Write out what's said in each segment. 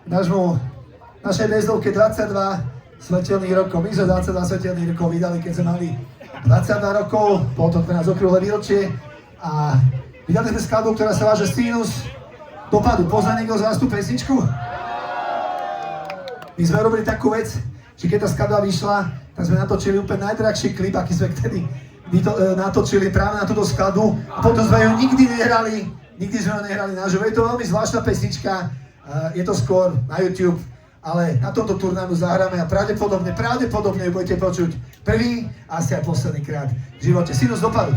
našej väzdovke 22 svetelných rokov. My sme 22 svetelných rokov vydali, keď sme mali 22 rokov, bolo to pre nás okrúhle výročie a vydali sme skladbu, ktorá sa váže Sinus dopadu. Pozná niekto z vás tú pesničku? My sme robili takú vec, že keď tá skladba vyšla, tak sme natočili úplne najdrahší klip, aký sme vtedy natočili práve na túto skladbu a potom sme ju nikdy sme ju nehrali naživo. Je to veľmi zvláštna pesnička, je to skôr na YouTube, ale na tomto turnému zahráme a pravdepodobne ju budete počuť prvý a asi aj posledný krát v živote. Sinus dopadu.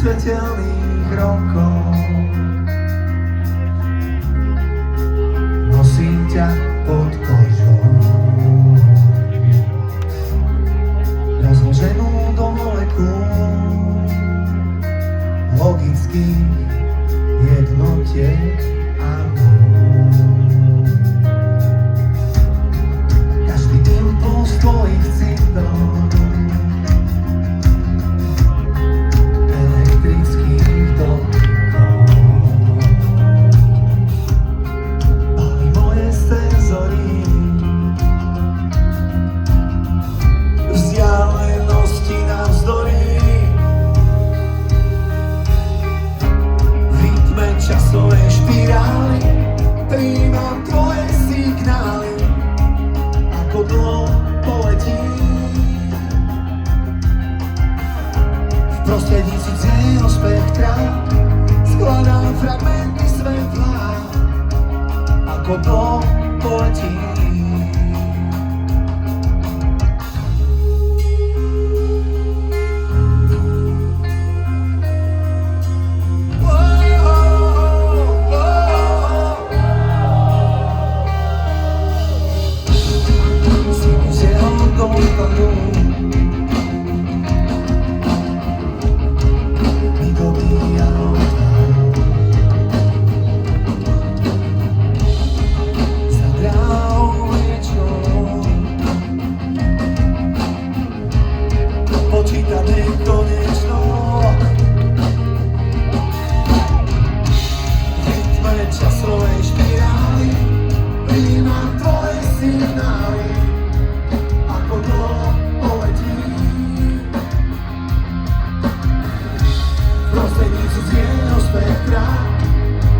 Svetelných rokov nosím ťa pod kožou, rozloženú do molekúl logických jednotiek a nul. Každý impuls tvojich citov skladám fragmenty svetla, ako to poletí. Sinus jeho dopadu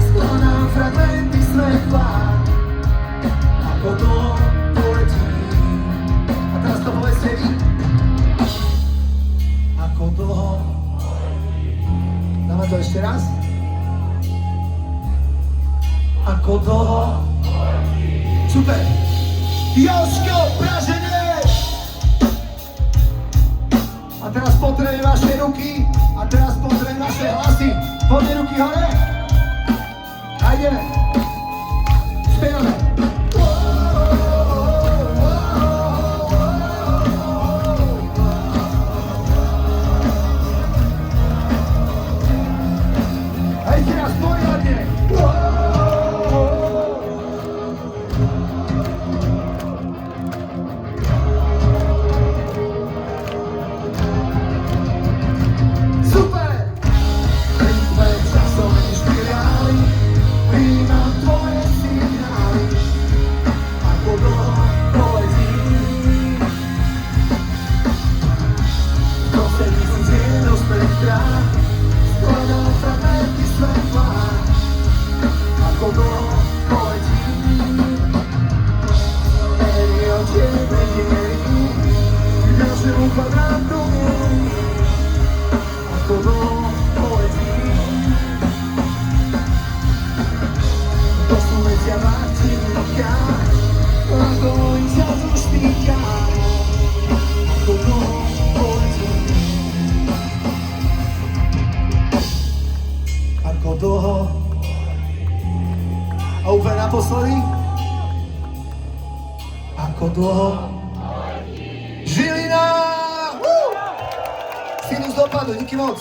skladám fragmenty svetla, ako to poletí. A teraz to povedzte vy. Ako dlho dáme to ešte raz. Ako dlho super. Jožko, Praženie! A teraz potrebujem vaše ruky a teraz potrebujem vaše hlasy. Poďme ruky hore. A ideme. Spievame. A ešte raz poriadne. A úplne naposledy? Ako dlho? Sinus dopadu, díky moc.